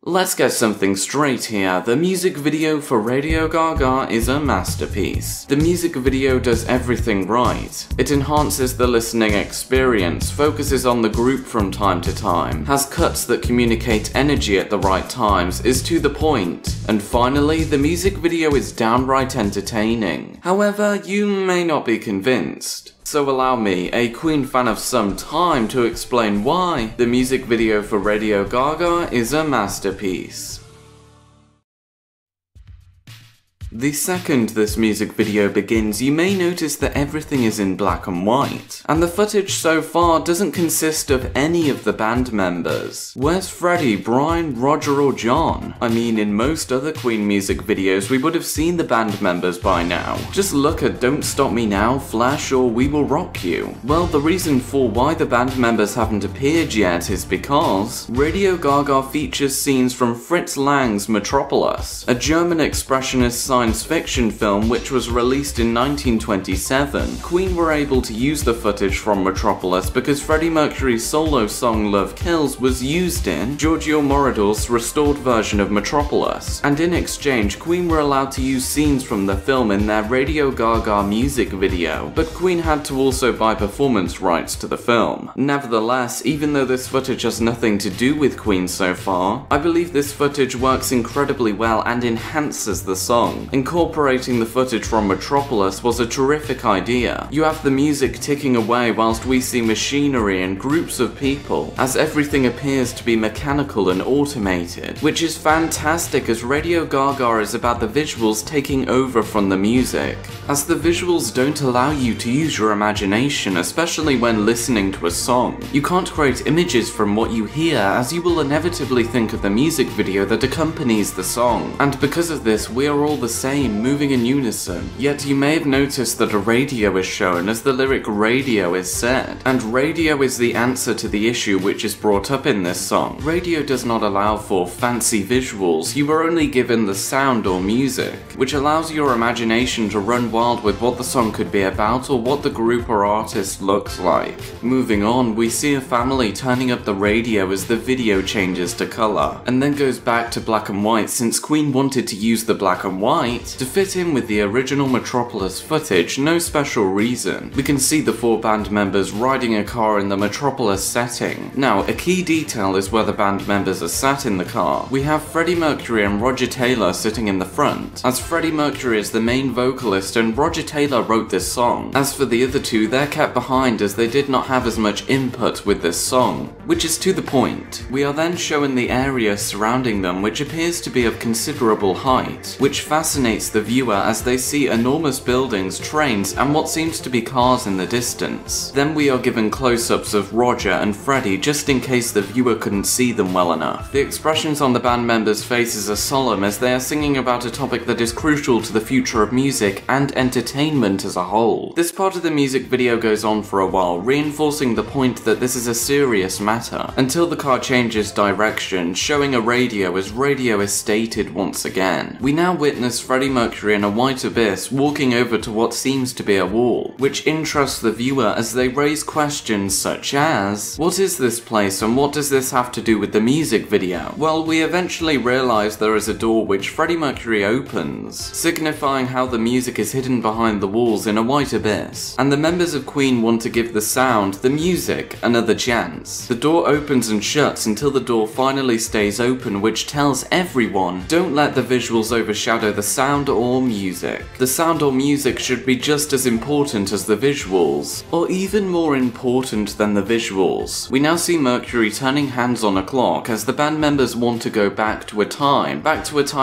Let's get something straight here. The music video for Radio Gaga is a masterpiece. The music video does everything right. It enhances the listening experience, focuses on the group from time to time, has cuts that communicate energy at the right times, is to the point, and finally, the music video is downright entertaining. However, you may not be convinced. So allow me, a Queen fan of some time, to explain why the music video for Radio Gaga is a masterpiece. The second this music video begins, you may notice that everything is in black and white, and the footage so far doesn't consist of any of the band members. Where's Freddie, Brian, Roger or John? I mean, in most other Queen music videos we would have seen the band members by now. Just look at Don't Stop Me Now, Flash or We Will Rock You. Well, the reason for why the band members haven't appeared yet is because Radio Gaga features scenes from Fritz Lang's Metropolis, a German expressionist science fiction film which was released in 1927. Queen were able to use the footage from Metropolis because Freddie Mercury's solo song Love Kills was used in Giorgio Moroder's restored version of Metropolis, and in exchange Queen were allowed to use scenes from the film in their Radio Gaga music video, but Queen had to also buy performance rights to the film. Nevertheless, even though this footage has nothing to do with Queen so far, I believe this footage works incredibly well and enhances the song. Incorporating the footage from Metropolis was a terrific idea. You have the music ticking away whilst we see machinery and groups of people, as everything appears to be mechanical and automated, which is fantastic as Radio Gaga is about the visuals taking over from the music, as the visuals don't allow you to use your imagination, especially when listening to a song. You can't create images from what you hear, as you will inevitably think of the music video that accompanies the song, and because of this we are all the same, moving in unison. Yet you may have noticed that a radio is shown as the lyric radio is said, and radio is the answer to the issue which is brought up in this song. Radio does not allow for fancy visuals, you are only given the sound or music, which allows your imagination to run wild with what the song could be about or what the group or artist looks like. Moving on, we see a family turning up the radio as the video changes to colour, and then goes back to black and white since Queen wanted to use the black and white to fit in with the original Metropolis footage, no special reason. We can see the four band members riding a car in the Metropolis setting. Now, a key detail is where the band members are sat in the car. We have Freddie Mercury and Roger Taylor sitting in the front, as Freddie Mercury is the main vocalist and Roger Taylor wrote this song. As for the other two, they're kept behind as they did not have as much input with this song, which is to the point. We are then shown the area surrounding them, which appears to be of considerable height, which fascinates the viewer as they see enormous buildings, trains, and what seems to be cars in the distance. Then we are given close-ups of Roger and Freddie just in case the viewer couldn't see them well enough. The expressions on the band members' faces are solemn as they are singing about a topic that is crucial to the future of music and entertainment as a whole. This part of the music video goes on for a while, reinforcing the point that this is a serious matter, until the car changes direction, showing a radio as radio is stated once again. We now witness Freddie Mercury in a white abyss walking over to what seems to be a wall, which interests the viewer as they raise questions such as, what is this place and what does this have to do with the music video? Well, we eventually realize there is a door which Freddie Mercury opens, signifying how the music is hidden behind the walls in a white abyss, and the members of Queen want to give the sound, the music, another chance. The door opens and shuts until the door finally stays open, which tells everyone, don't let the visuals overshadow the sound or music. The sound or music should be just as important as the visuals, or even more important than the visuals. We now see Mercury turning hands on a clock as the band members want to go back to a time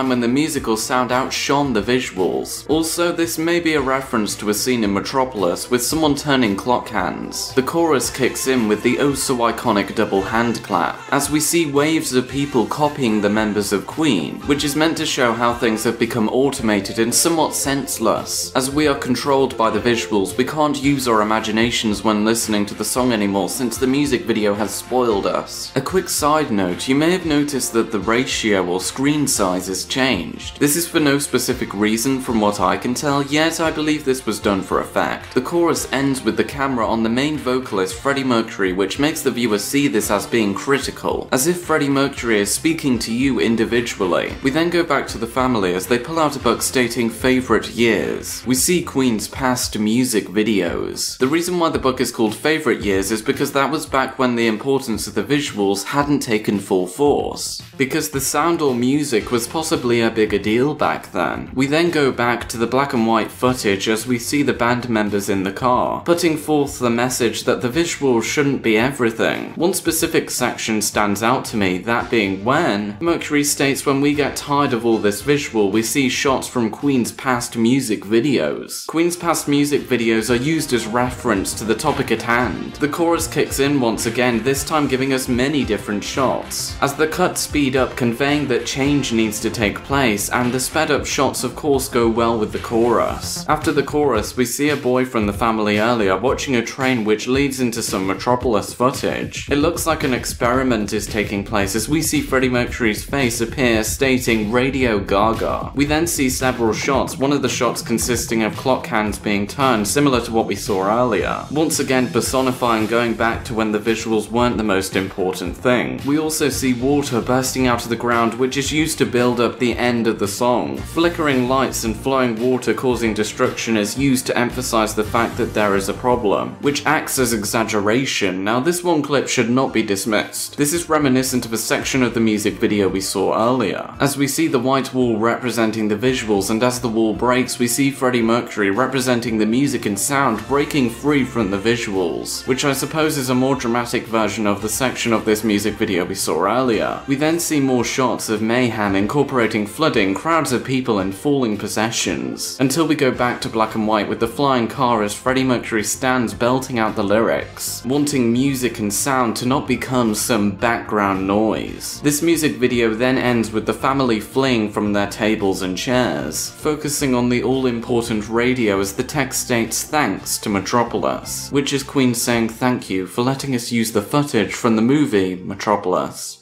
when the musical sound outshone the visuals. Also, this may be a reference to a scene in Metropolis with someone turning clock hands. The chorus kicks in with the oh so iconic double hand clap, as we see waves of people copying the members of Queen, which is meant to show how things have become automated and somewhat senseless. As we are controlled by the visuals, we can't use our imaginations when listening to the song anymore since the music video has spoiled us. A quick side note, you may have noticed that the ratio or screen size is changed. This is for no specific reason from what I can tell, yet I believe this was done for effect. The chorus ends with the camera on the main vocalist Freddie Mercury, which makes the viewer see this as being critical, as if Freddie Mercury is speaking to you individually. We then go back to the family as they pull out a book stating favourite years. We see Queen's past music videos. The reason why the book is called Favourite Years is because that was back when the importance of the visuals hadn't taken full force. Because the sound or music was possibly a bigger deal back then. We then go back to the black and white footage as we see the band members in the car, putting forth the message that the visuals shouldn't be everything. One specific section stands out to me, that being when Mercury states when we get tired of all this visual, we see shots from Queen's past music videos. Queen's past music videos are used as reference to the topic at hand. The chorus kicks in once again, this time giving us many different shots, as the cuts speed up, conveying that change needs to take place, and the sped up shots of course go well with the chorus. After the chorus, we see a boy from the family earlier watching a train, which leads into some Metropolis footage. It looks like an experiment is taking place as we see Freddie Mercury's face appear stating Radio Gaga. We then see several shots, one of the shots consisting of clock hands being turned, similar to what we saw earlier, once again personifying going back to when the visuals weren't the most important thing. We also see water bursting out of the ground, which is used to build up the end of the song. Flickering lights and flowing water causing destruction is used to emphasize the fact that there is a problem, which acts as exaggeration. Now this one clip should not be dismissed. This is reminiscent of a section of the music video we saw earlier, as we see the white wall representing the visuals, and as the wall breaks we see Freddie Mercury representing the music and sound breaking free from the visuals, which I suppose is a more dramatic version of the section of this music video we saw earlier. We then see more shots of mayhem incorporating flooding, crowds of people and falling possessions, until we go back to black and white with the flying car as Freddie Mercury stands belting out the lyrics, wanting music and sound to not become some background noise. This music video then ends with the family fleeing from their tables and chairs, focusing on the all-important radio as the text states thanks to Metropolis, which is Queen saying thank you for letting us use the footage from the movie Metropolis.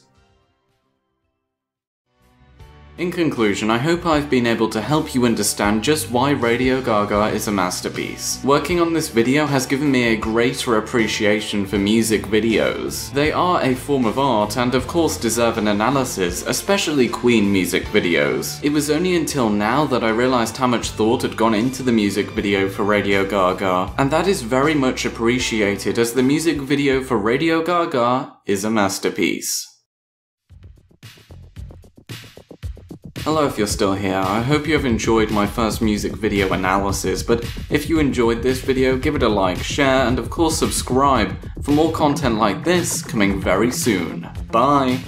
In conclusion, I hope I've been able to help you understand just why Radio Gaga is a masterpiece. Working on this video has given me a greater appreciation for music videos. They are a form of art and of course deserve an analysis, especially Queen music videos. It was only until now that I realized how much thought had gone into the music video for Radio Gaga, and that is very much appreciated as the music video for Radio Gaga is a masterpiece. Hello if you're still here, I hope you have enjoyed my first music video analysis, but if you enjoyed this video, give it a like, share, and of course subscribe for more content like this coming very soon. Bye!